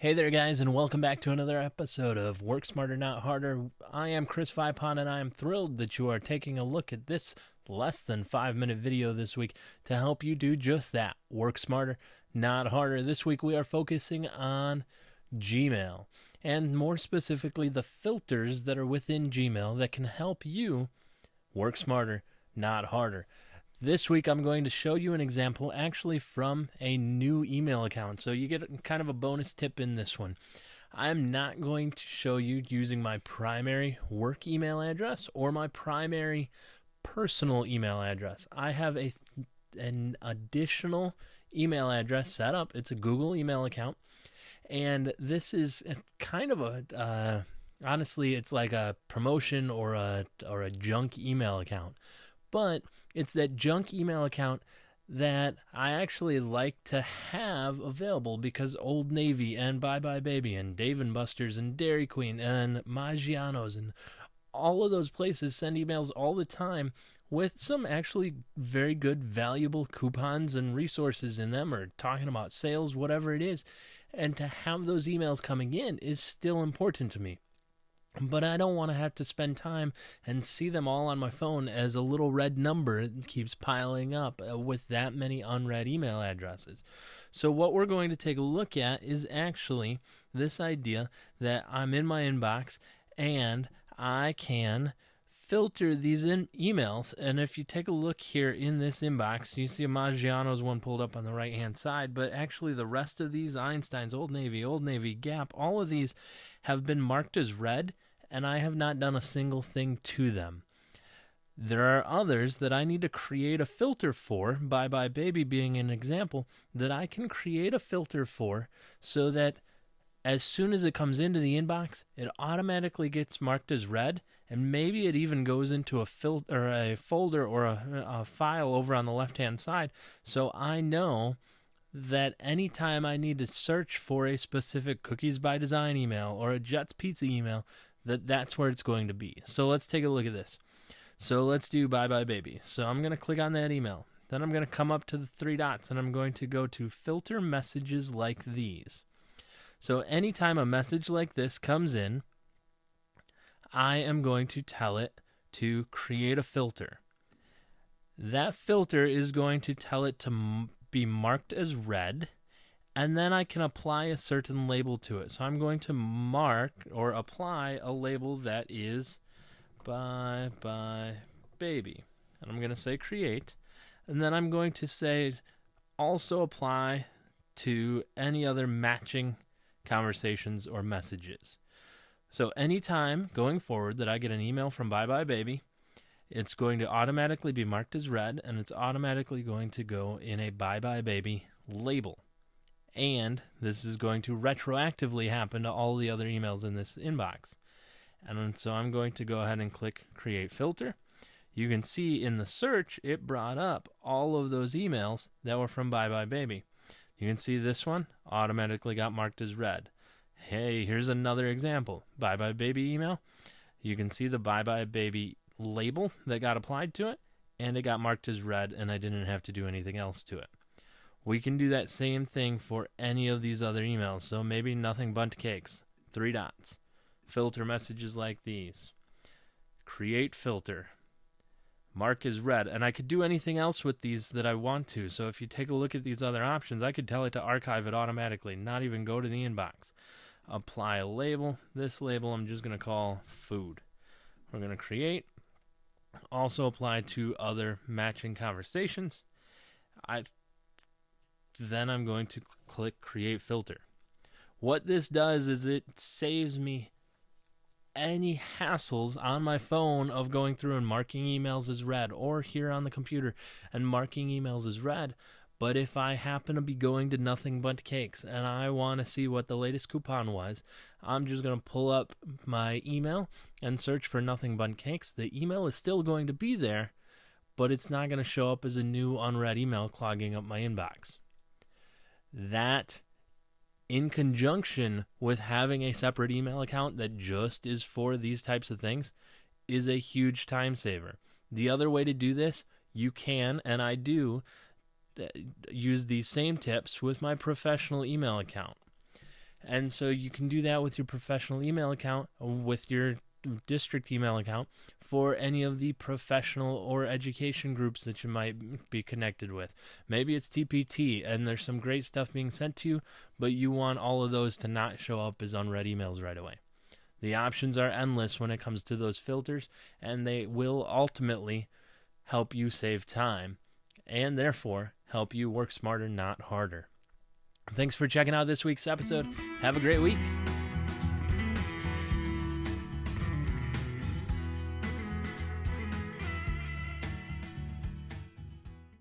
Hey there, guys, and welcome back to another episode of Work Smarter, Not Harder. I am Chris Vipon, and I am thrilled that you are taking a look at this less than 5-minute video this week to help you do just that. Work smarter, not harder. This week we are focusing on Gmail, and more specifically, the filters that are within Gmail that can help you work smarter, not harder. This week, I'm going to show you an example actually from a new email account. So you get kind of a bonus tip in this one. I'm not going to show you using my primary work email address or my primary personal email address. I have an additional email address set up. It's a Google email account. And this is kind of honestly, it's like a promotion or a junk email account. But it's that junk email account that I actually like to have available because Old Navy and Bye Bye Baby and Dave & Buster's and Dairy Queen and Maggiano's and all of those places send emails all the time with some actually very good, valuable coupons and resources in them, or talking about sales, whatever it is. And to have those emails coming in is still important to me. But I don't want to have to spend time and see them all on my phone as a little red number keeps piling up with that many unread email addresses. So what we're going to take a look at is actually this idea that I'm in my inbox and I can filter these emails. And if you take a look here in this inbox, you see a Maggiano's one pulled up on the right hand side, but actually the rest of these, Einstein's, Old Navy, Gap, all of these have been marked as red, and I have not done a single thing to them. There are others that I need to create a filter for, Bye Bye Baby being an example, that I can create a filter for so that as soon as it comes into the inbox, it automatically gets marked as red, and maybe it even goes into a folder or a file over on the left-hand side, so I know that anytime I need to search for a specific Cookies by Design email or a Jets Pizza email, that's where it's going to be. So let's take a look at this. So let's do Bye Bye Baby. So I'm going to click on that email. Then I'm going to come up to the three dots, and I'm going to go to Filter Messages Like These. So anytime a message like this comes in, I am going to tell it to create a filter. That filter is going to tell it to be marked as red, and then I can apply a certain label to it. So I'm going to mark or apply a label that is Bye Bye Baby. And I'm going to say create, and then I'm going to say also apply to any other matching conversations or messages. So anytime going forward that I get an email from Bye Bye Baby, it's going to automatically be marked as red, and it's automatically going to go in a Bye Bye Baby label. And this is going to retroactively happen to all the other emails in this inbox. And so I'm going to go ahead and click Create Filter. You can see in the search, it brought up all of those emails that were from Bye Bye Baby. You can see this one automatically got marked as red. Hey, here's another example. Bye Bye Baby email. You can see the Bye Bye Baby label that got applied to it, and it got marked as red, and I didn't have to do anything else to it. We can do that same thing for any of these other emails. So maybe Nothing Bundt Cakes, three dots. Filter messages like these. Create filter. Mark as red. And I could do anything else with these that I want to. So if you take a look at these other options, I could tell it to archive it automatically, not even go to the inbox. Apply a label. This label I'm just going to call food. We're going to create. Also apply to other matching conversations. Then I'm going to click Create Filter. What this does is it saves me any hassles on my phone of going through and marking emails as red, or here on the computer and marking emails as red. But if I happen to be going to Nothing Bundt Cakes and I want to see what the latest coupon was, I'm just going to pull up my email and search for Nothing Bundt Cakes. The email is still going to be there, but it's not going to show up as a new unread email clogging up my inbox. That, in conjunction with having a separate email account that just is for these types of things, is a huge time saver. The other way to do this, you can, and I do, use these same tips with my professional email account. And so you can do that with your professional email account, with your district email account, for any of the professional or education groups that you might be connected with. Maybe it's TPT and there's some great stuff being sent to you, but you want all of those to not show up as unread emails right away. The options are endless when it comes to those filters, and they will ultimately help you save time and therefore help you work smarter, not harder. Thanks for checking out this week's episode. Have a great week.